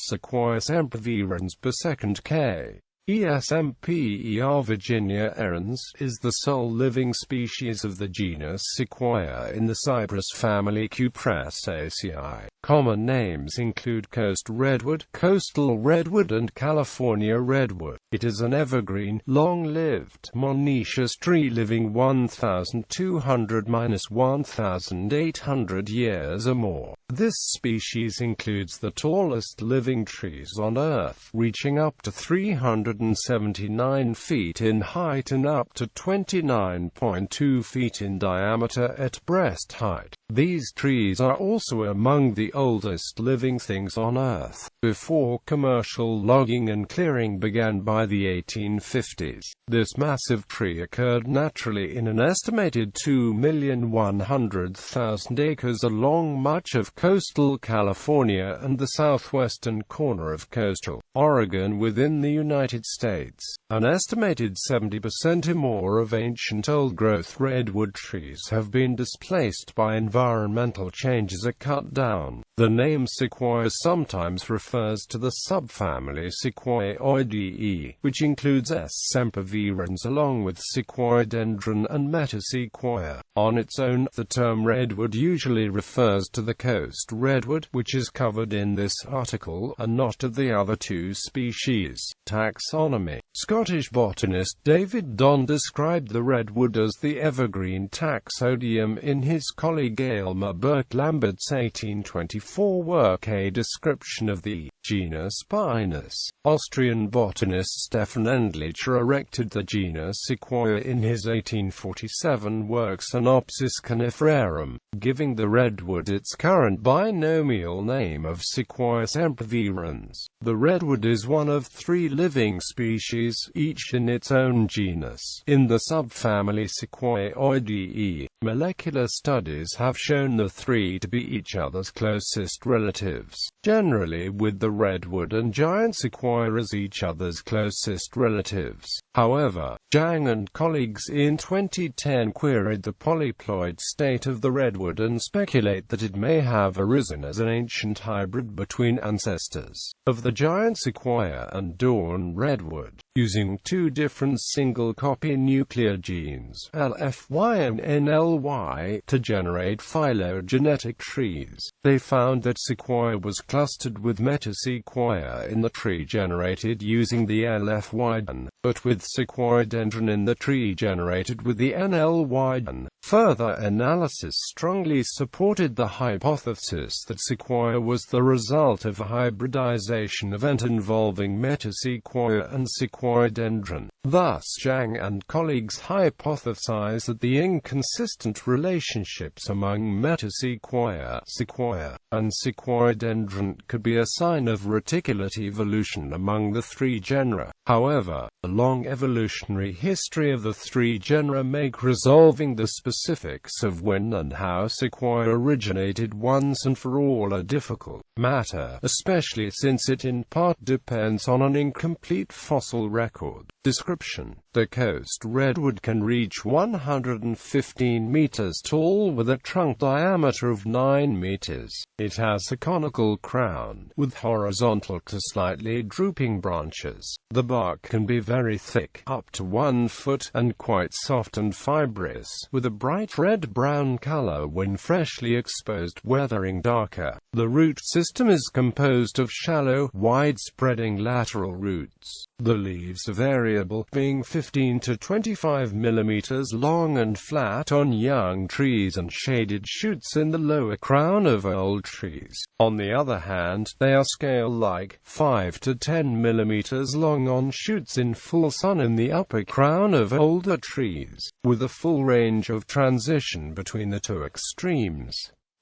Sequoia sempervirens per sᵻ sɛmpərઃvaɪərənz is the sole living species of the genus Sequoia in the cypress family Cupressaceae. Common names include coast redwood, coastal redwood and California redwood. It is an evergreen, long-lived, monoecious tree living 1,200–1,800 years or more. This species includes the tallest living trees on Earth, reaching up to 379 feet in height and up to 29.2 feet in diameter at breast height. These trees are also among the oldest living things on Earth. Before commercial logging and clearing began by the 1850s, this massive tree occurred naturally in an estimated 2,100,000 acres along much of coastal California and the southwestern corner of coastal Oregon within the United States. An estimated 70% or more of ancient old-growth redwood trees have been displaced by environmental changes or cut down. The name sequoia sometimes refers to the subfamily sᵻ‌kɔɪ.ə, which includes sempervirens along with sequoiadendron and metasequoia. On its own, the term redwood usually refers to the coast redwood, which is covered in this article, and not to the other two species. Taxonomy. Scottish botanist David Donne described the redwood as the evergreen taxodium in his colleague Aylmer Burke Lambert's 1824 work A Description of the genus Pinus. Austrian botanist Stefan Endlicher erected the genus Sequoia in his 1847 work Synopsis Coniferarum, giving the redwood its current binomial name of Sequoia sempervirens. The redwood is one of three living species, each in its own genus, in the subfamily Sᵻ‌kɔɪ.ə. Molecular studies have shown the three to be each other's closest relatives, generally with the redwood and giant sequoia as each other's closest relatives. However, Zhang and colleagues in 2010 queried the polyploid state of the redwood and speculate that it may have arisen as an ancient hybrid between ancestors of the giant sequoia and dawn redwood, using two different single-copy nuclear genes, LFY and NLY, to generate phylogenetic trees. They found that sequoia was clustered with metasequoia in the tree generated using the LFY gene, but with sequoiadendron in the tree generated with the NLY gene. Further analysis strongly supported the hypothesis that sequoia was the result of a hybridization event involving metasequoia and sequoiadendron. Thus, Zhang and colleagues hypothesized that the inconsistent relationships among metasequoia, sequoia, and sequoiadendron could be a sign of reticulate evolution among the three genera. However, the long evolutionary history of the three genera make resolving the specifics of when and how sequoia originated once and for all a difficult matter, especially since it in part depends on an incomplete fossil record. Description. The coast redwood can reach 115 meters tall with a trunk diameter of 9 meters. It has a conical crown, with horizontal to slightly drooping branches. The bark can be very thick, up to 1 foot, and quite soft and fibrous, with a bright red-brown color when freshly exposed, weathering darker. The root system is composed of shallow, wide-spreading lateral roots. The leaves are variable, being 15 to 25 millimeters long and flat on young trees and shaded shoots in the lower crown of old trees. On the other hand, they are scale-like, 5 to 10 millimeters long on shoots in full sun in the upper crown of older trees, with a full range of transition between the two extremes.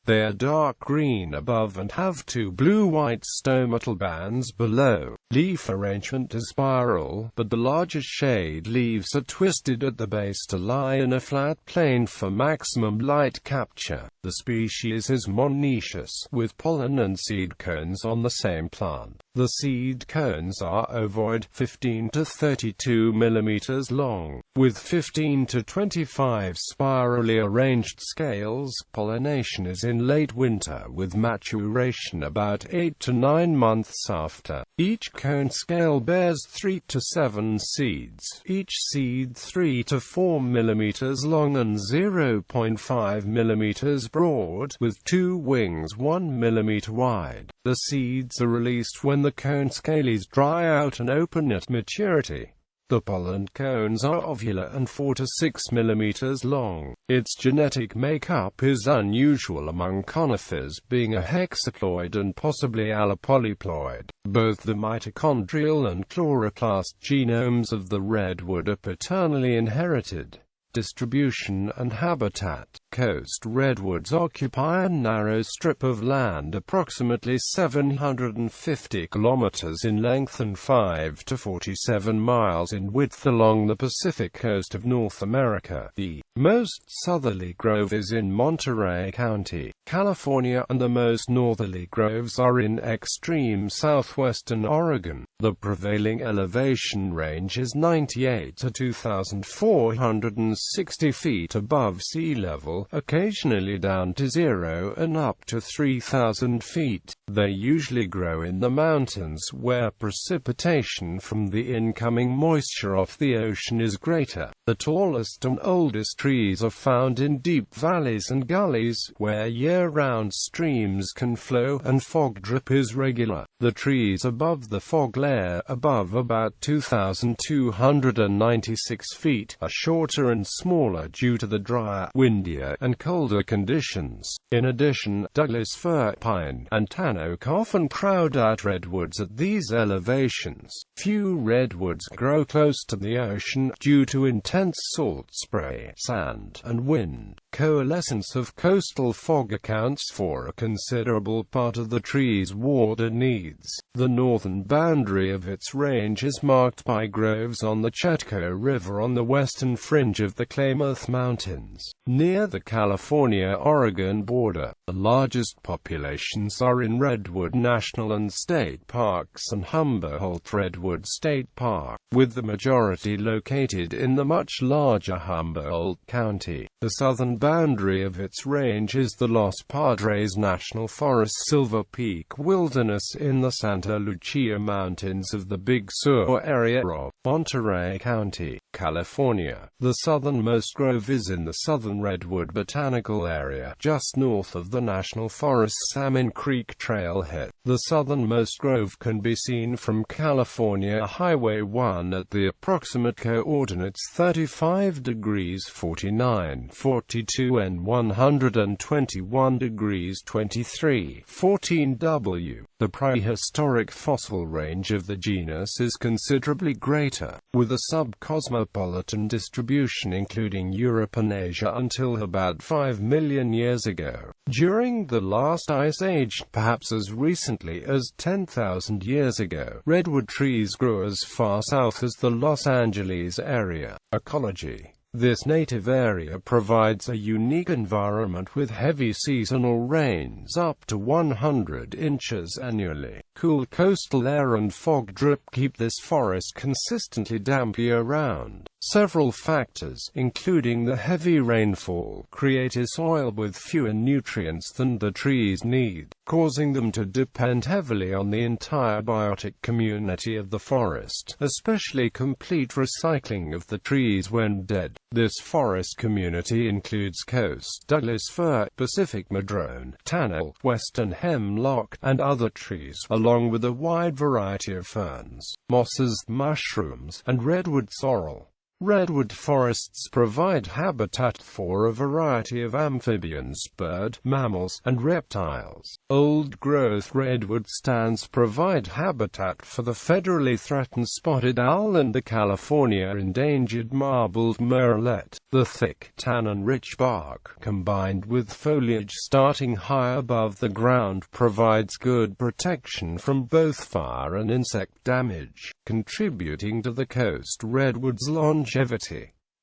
They are dark green above and have two blue-white stomatal bands below. Leaf arrangement is spiral, but the largest shade leaves are twisted at the base to lie in a flat plane for maximum light capture. The species is monoecious, with pollen and seed cones on the same plant. The seed cones are ovoid, 15 to 32 millimeters long, with 15 to 25 spirally arranged scales. Pollination is in late winter with maturation about 8 to 9 months after. Each cone scale bears 3 to 7 seeds, each seed 3 to 4 mm long and 0.5 mm broad, with 2 wings 1 mm wide. The seeds are released when the cone scales dry out and open at maturity. The pollen cones are ovular and 4 to 6 mm long. Its genetic makeup is unusual among conifers, being a hexaploid and possibly allopolyploid. Both the mitochondrial and chloroplast genomes of the redwood are paternally inherited. Distribution and habitat. Coast redwoods occupy a narrow strip of land approximately 750 kilometers in length and 5 to 47 miles in width along the Pacific coast of North America. The most southerly grove is in Monterey County, California, and the most northerly groves are in extreme southwestern Oregon. The prevailing elevation range is 98 to 2,460 feet above sea level, occasionally down to 0 and up to 3,000 feet. They usually grow in the mountains where precipitation from the incoming moisture off the ocean is greater. The tallest and oldest trees are found in deep valleys and gullies, where year-round streams can flow and fog drip is regular. The trees above the fog layer, above about 2,296 feet, are shorter and smaller due to the drier, windier, and colder conditions. In addition, Douglas fir, pine, and tan oak often crowd out redwoods at these elevations. Few redwoods grow close to the ocean due to intense salt spray, sand, and wind. Coalescence of coastal fog accounts for a considerable part of the tree's water needs. The northern boundary of its range is marked by groves on the sᵻ๊kɔɪ River on the western fringe of the Klamath Mountains, near the California-Oregon border. The largest populations are in Redwood National and State Parks and Humboldt Redwood State Park, with the majority located in the much larger Humboldt County. The southern boundary of its range is the Los Padres National Forest Silver Peak Wilderness in the Santa Lucia Mountains of the Big Sur area of Monterey County, California. The southernmost grove is in the Southern Redwood Botanical Area, just north of the National Forest's Salmon Creek Trailhead. The southernmost grove can be seen from California Highway 1 at the approximate coordinates 35 degrees 49, 42 and 121 degrees 23, 14 W. The prehistoric fossil range of the genus is considerably greater, with a subcosmopolitan distribution including Europe and Asia until about 5 million years ago. During the last ice age, perhaps as recently as 10,000 years ago, redwood trees grew as far south as the Los Angeles area. Ecology. This native area provides a unique environment with heavy seasonal rains up to 100 inches annually. Cool coastal air and fog drip keep this forest consistently damp year-round. Several factors, including the heavy rainfall, create a soil with fewer nutrients than the trees need, causing them to depend heavily on the entire biotic community of the forest, especially complete recycling of the trees when dead. This forest community includes coast Douglas fir, Pacific madrone, tan oak, western hemlock, and other trees, along with a wide variety of ferns, mosses, mushrooms, and redwood sorrel. Redwood forests provide habitat for a variety of amphibians, bird, mammals, and reptiles. Old-growth redwood stands provide habitat for the federally threatened spotted owl and the California endangered marbled murrelet. The thick, tannin-rich bark, combined with foliage starting high above the ground, provides good protection from both fire and insect damage, contributing to the coast redwood's longevity.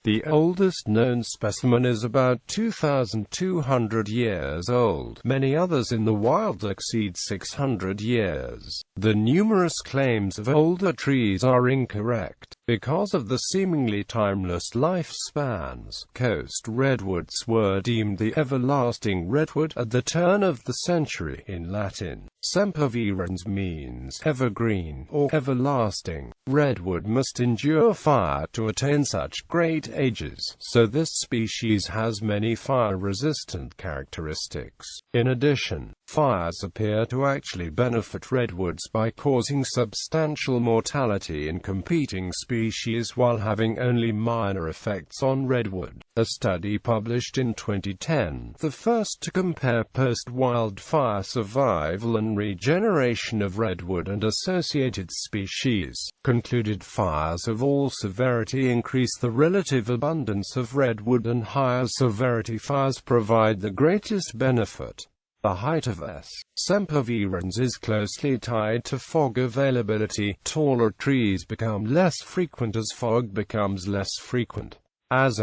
The oldest known specimen is about 2,200 years old. Many others in the wild exceed 600 years. The numerous claims of older trees are incorrect. Because of the seemingly timeless lifespans, coast redwoods were deemed the everlasting redwood at the turn of the century. In Latin, sempervirens means evergreen or everlasting. Redwood must endure fire to attain such great ages, so this species has many fire-resistant characteristics. In addition, fires appear to actually benefit redwoods by causing substantial mortality in competing species while having only minor effects on redwood. A study published in 2010, the first to compare post-wildfire survival and regeneration of redwood and associated species, concluded fires of all severity increase the relative abundance of redwood and higher severity fires provide the greatest benefit. The height of sempervirens is closely tied to fog availability. Taller trees become less frequent as fog becomes less frequent. As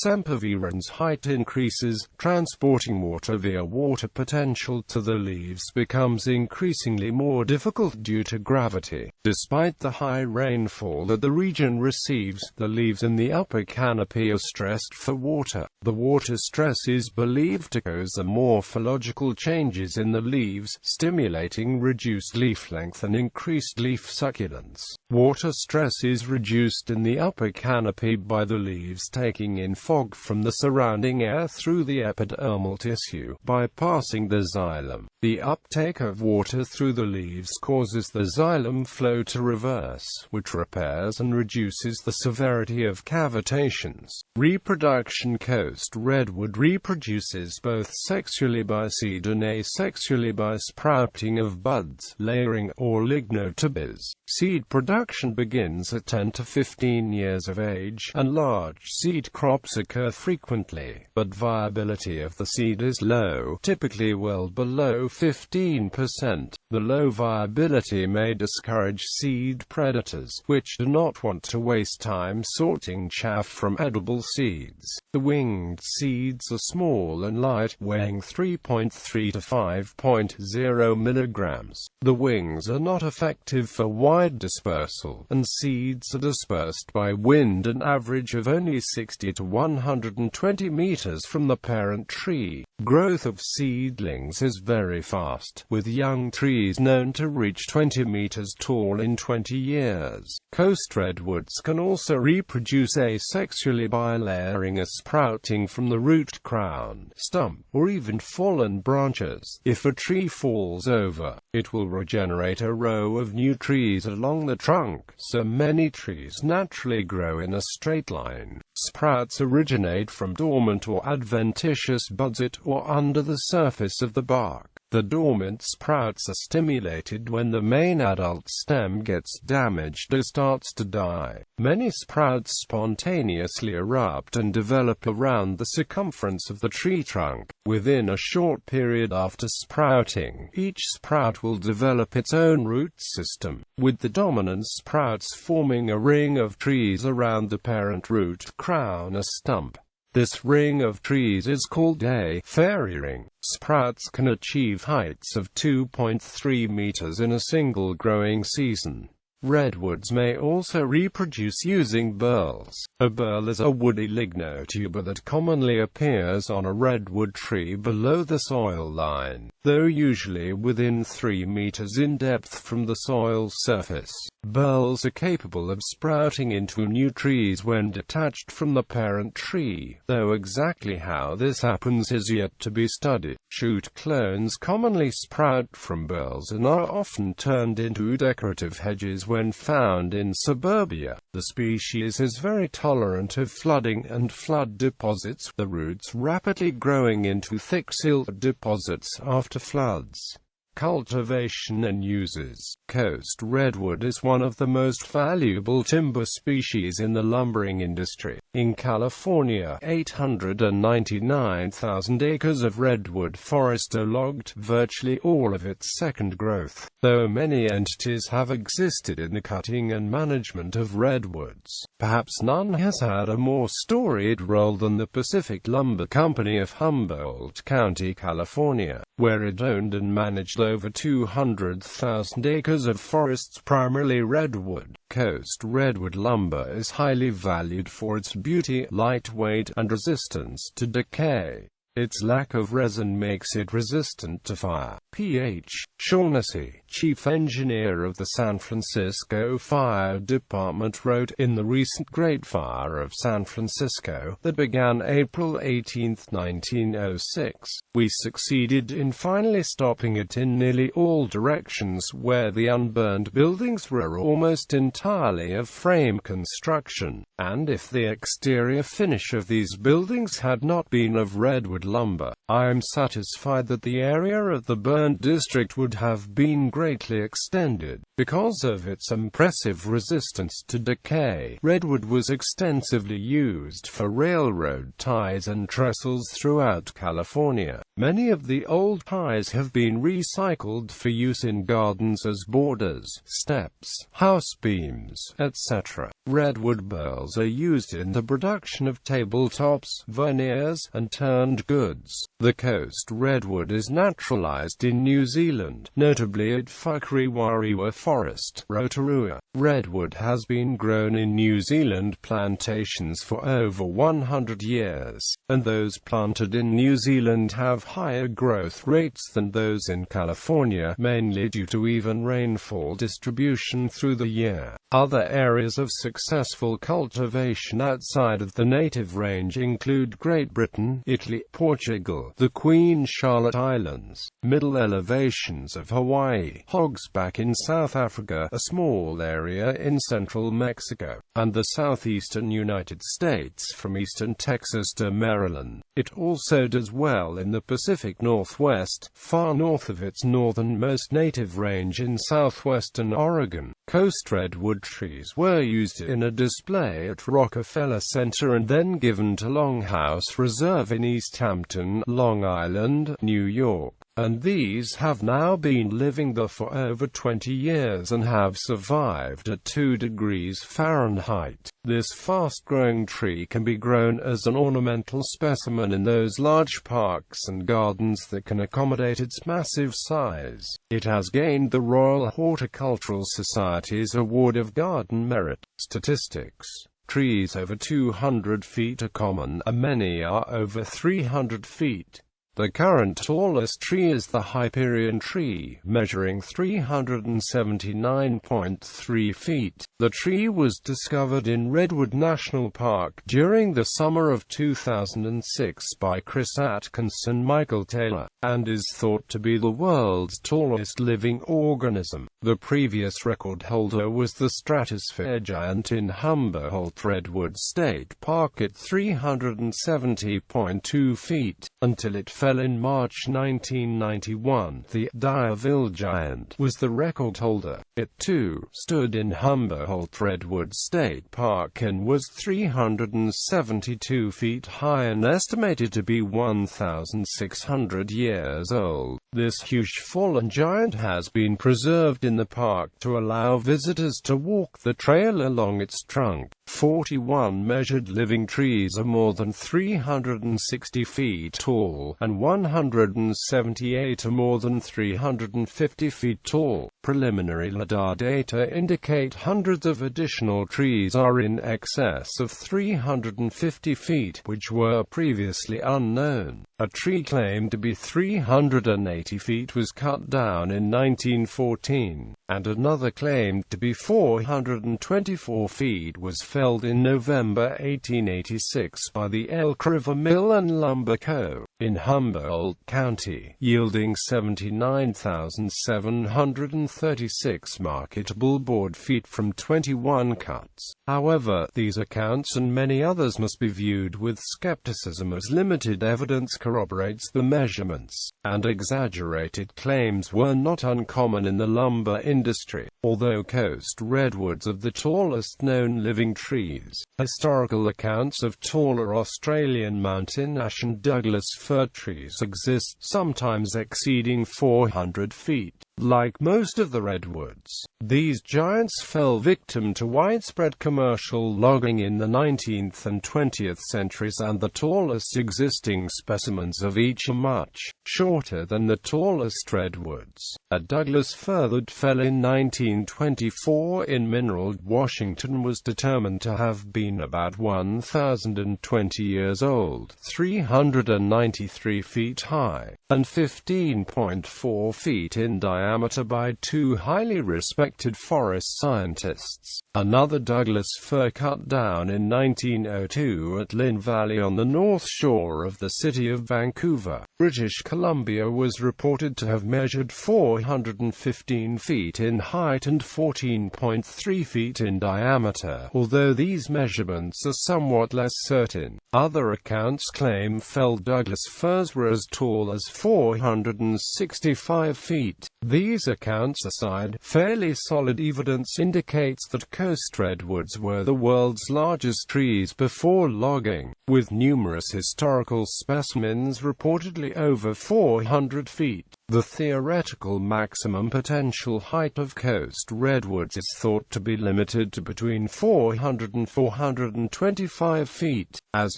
sempervirens' height increases, transporting water via water potential to the leaves becomes increasingly more difficult due to gravity. Despite the high rainfall that the region receives, the leaves in the upper canopy are stressed for water. The water stress is believed to cause the morphological changes in the leaves, stimulating reduced leaf length and increased leaf succulence. Water stress is reduced in the upper canopy by the leaves taking in fog from the surrounding air through the epidermal tissue, bypassing the xylem. The uptake of water through the leaves causes the xylem flow to reverse, which repairs and reduces the severity of cavitations. Reproduction. Coast redwood reproduces both sexually by seed and asexually by sprouting of buds, layering, or lignotubes. Seed production begins at 10 to 15 years of age, and large seed crops occur frequently, but viability of the seed is low, typically well below 15%. The low viability may discourage seed predators, which do not want to waste time sorting chaff from edible seeds. The winged seeds are small and light, weighing 3.3 to 5.0 milligrams. The wings are not effective for wide dispersal, and seeds are dispersed by wind an average of only 60 to 120 meters from the parent tree. Growth of seedlings is very fast, with young trees known to reach 20 meters tall in 20 years. Coast redwoods can also reproduce asexually by layering a sprouting from the root crown, stump, or even fallen branches. If a tree falls over, it will regenerate a row of new trees along the trunk, so many trees naturally grow in a straight line. Sprouts originate from dormant or adventitious buds at or under the surface of the bark. The dormant sprouts are stimulated when the main adult stem gets damaged or starts to die. Many sprouts spontaneously erupt and develop around the circumference of the tree trunk. Within a short period after sprouting, each sprout will develop its own root system, with the dominant sprouts forming a ring of trees around the parent root crown or stump. This ring of trees is called a fairy ring. Sprouts can achieve heights of 2.3 meters in a single growing season. Redwoods may also reproduce using burls. A burl is a woody lignotuber that commonly appears on a redwood tree below the soil line, though usually within 3 meters in depth from the soil surface. Burls are capable of sprouting into new trees when detached from the parent tree, though exactly how this happens is yet to be studied. Shoot clones commonly sprout from burls and are often turned into decorative hedges when found in suburbia. The species is very tolerant of flooding and flood deposits, the roots rapidly growing into thick silt deposits after floods. Cultivation and uses. Coast redwood is one of the most valuable timber species in the lumbering industry. In California, 899,000 acres of redwood forest are logged, virtually all of its second growth, though many entities have existed in the cutting and management of redwoods. Perhaps none has had a more storied role than the Pacific Lumber Company of Humboldt County, California, where it owned and managed over 200,000 acres of forests, primarily redwood. Coast redwood lumber is highly valued for its beauty, lightweight, and resistance to decay. Its lack of resin makes it resistant to fire. P.H. Shaughnessy, chief engineer of the San Francisco Fire Department, wrote, "In the recent Great Fire of San Francisco, that began April 18, 1906, we succeeded in finally stopping it in nearly all directions where the unburned buildings were almost entirely of frame construction, and if the exterior finish of these buildings had not been of redwood lumber, I am satisfied that the area of the burned district would have been greatly extended. Because of its impressive resistance to decay, redwood was extensively used for railroad ties and trestles throughout California. Many of the old ties have been recycled for use in gardens as borders, steps, house beams, etc. Redwood burls are used in the production of tabletops, veneers, and turned goods. The coast redwood is naturalized in New Zealand, notably at Whakarewarewa Forest, Rotorua. Redwood has been grown in New Zealand plantations for over 100 years, and those planted in New Zealand have higher growth rates than those in California, mainly due to even rainfall distribution through the year. Other areas of successful cultivation outside of the native range include Great Britain, Italy, Portugal, the Queen Charlotte Islands, middle elevations of Hawaii, Hogsback in South Africa, a small area in central Mexico, and the southeastern United States from eastern Texas to Maryland. It also does well in the Pacific Northwest, far north of its northernmost native range in southwestern Oregon. Coast redwood trees were used in a display at Rockefeller Center and then given to Longhouse Reserve in East Hampton, Long Island, New York, and these have now been living there for over 20 years and have survived at 2 degrees Fahrenheit. This fast-growing tree can be grown as an ornamental specimen in those large parks and gardens that can accommodate its massive size. It has gained the Royal Horticultural Society's Award of Garden Merit. Statistics: trees over 200 feet are common, and many are over 300 feet. The current tallest tree is the Hyperion tree, measuring 379.3 feet. The tree was discovered in Redwood National Park during the summer of 2006 by Chris Atkins and Michael Taylor, and is thought to be the world's tallest living organism. The previous record holder was the stratosphere giant in Humboldt Redwood State Park at 370.2 feet, until it fell in March 1991. The Dierville giant was the record holder. It too stood in Humboldt Redwood State Park and was 372 feet high and estimated to be 1,600 years old. This huge fallen giant has been preserved in the park to allow visitors to walk the trail along its trunk. 41 measured living trees are more than 360 feet tall, and 178 are more than 350 feet tall. Preliminary LiDAR data indicate hundreds of additional trees are in excess of 350 feet, which were previously unknown. A tree claimed to be 380 feet was cut down in 1914, and another claimed to be 424 feet was felled in November 1886 by the Elk River Mill and Lumber Co. in Humboldt County, yielding 79,736 marketable board feet from 21 cuts. However, these accounts and many others must be viewed with skepticism, as limited evidence corroborates the measurements, and exaggerated claims were not uncommon in the lumber industry. Although coast redwoods are the tallest known living trees, historical accounts of taller Australian mountain ash and Douglas fir trees exist, sometimes exceeding 400 feet. Like most of the redwoods, these giants fell victim to widespread commercial logging in the 19th and 20th centuries, and the tallest existing specimens of each are much shorter than the tallest redwoods. A Douglas fir that fell in 1924 in Mineral, Washington was determined to have been about 1,020 years old, 393 feet high, and 15.4 feet in diameter by two highly respected forest scientists. Another Douglas fir cut down in 1902 at Lynn Valley on the north shore of the city of Vancouver, British Columbia, was reported to have measured 415 feet in height and 14.3 feet in diameter, although these measurements are somewhat less certain. Other accounts claim felled Douglas firs were as tall as 465 feet. These accounts aside, fairly solid evidence indicates that coast redwoods were the world's largest trees before logging, with numerous historical specimens reportedly over 400 feet. The theoretical maximum potential height of coast redwoods is thought to be limited to between 400 and 425 feet, as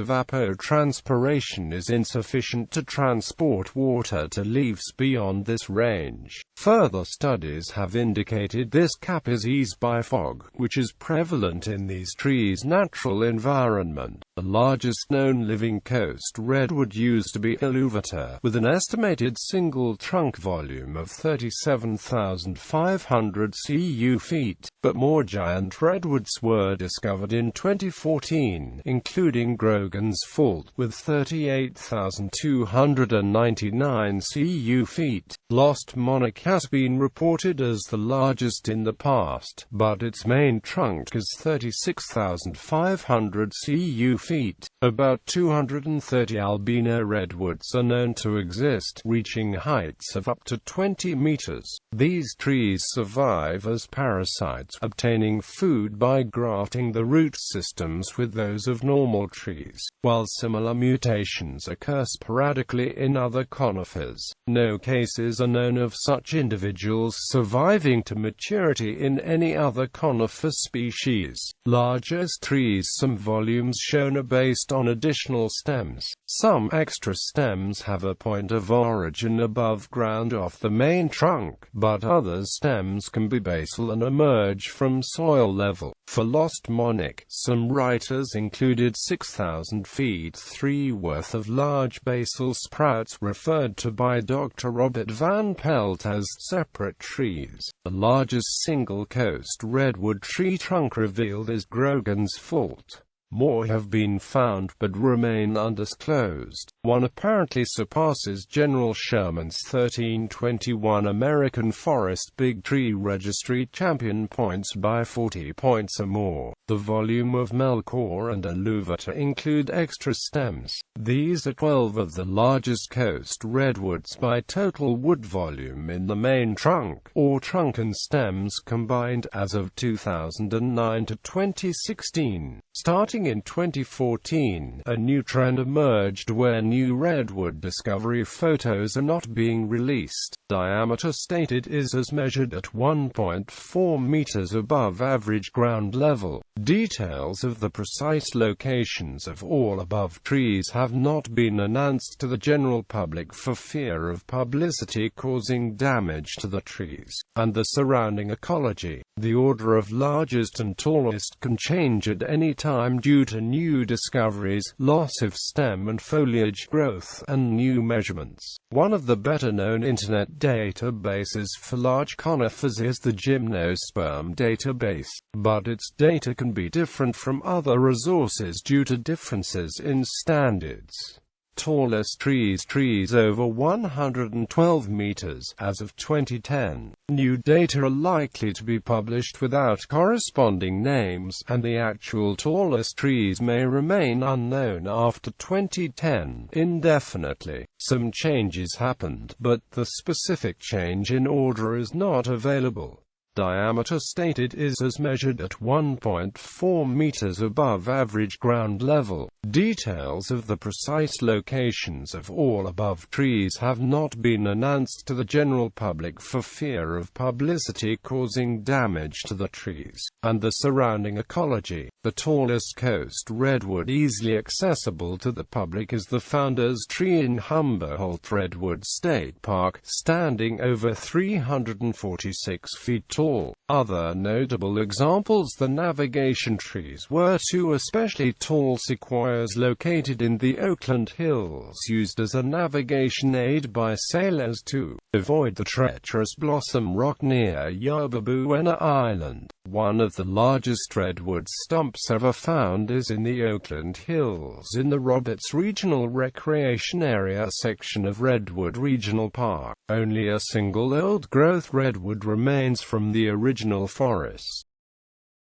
evapotranspiration is insufficient to transport water to leaves beyond this range. Further studies have indicated this cap is eased by fog, which is prevalent in these trees' natural environment. The largest known living coast redwood used to be Illuvita, with an estimated single trunk volume of 37,500 cu feet, but more giant redwoods were discovered in 2014, including Grogan's Fault, with 38,299 cu feet. Lost Monarch has been reported as the largest in the past, but its main trunk is 36,500 cu feet. About 230 albino redwoods are known to exist, reaching heights of up to 20 meters. These trees survive as parasites, obtaining food by grafting the root systems with those of normal trees, while similar mutations occur sporadically in other conifers. No cases are known of such individuals surviving to maturity in any other conifer species. Largest trees. Some volumes shown are based on additional stems. Some extra stems have a point of origin above ground off the main trunk, but other stems can be basal and emerge from soil level. For Lost Monarch, some writers included 6,000 feet 3 worth of large basal sprouts referred to by Dr. Robert Van Pelt as separate trees. The largest single coast redwood tree trunk revealed is Grogan's Fault. More have been found, but remain undisclosed. One apparently surpasses General Sherman's 1321 American Forest Big Tree Registry champion points by 40 points or more. The volume of Melchor and Illuvita include extra stems. These are 12 of the largest coast redwoods by total wood volume in the main trunk, or trunk and stems combined, as of 2009 to 2016. Starting in 2014, a new trend emerged where new redwood discovery photos are not being released. Diameter stated is as measured at 1.4 meters above average ground level. Details of the precise locations of all above trees have not been announced to the general public for fear of publicity causing damage to the trees and the surrounding ecology. The order of largest and tallest can change at any time due to new discoveries, loss of stem and foliage growth, and new measurements. One of the better-known internet databases for large conifers is the Gymnosperm database, but its data can be different from other resources due to differences in standards. Tallest trees over 112 meters, as of 2010. New data are likely to be published without corresponding names, and the actual tallest trees may remain unknown after 2010, indefinitely. Some changes happened, but the specific change in order is not available. Diameter stated is as measured at 1.4 meters above average ground level. Details of the precise locations of all above trees have not been announced to the general public for fear of publicity causing damage to the trees and the surrounding ecology. The tallest coast redwood easily accessible to the public is the Founder's Tree in Humboldt Redwood State Park, standing over 346 feet tall. Other notable examples: the navigation trees were two especially tall sequoias located in the Oakland Hills, used as a navigation aid by sailors to avoid the treacherous blossom rock near Yerba Buena Island. One of the largest redwood stumps ever found is in the Oakland Hills in the Roberts Regional Recreation Area section of Redwood Regional Park. Only a single old-growth redwood remains from the original forest.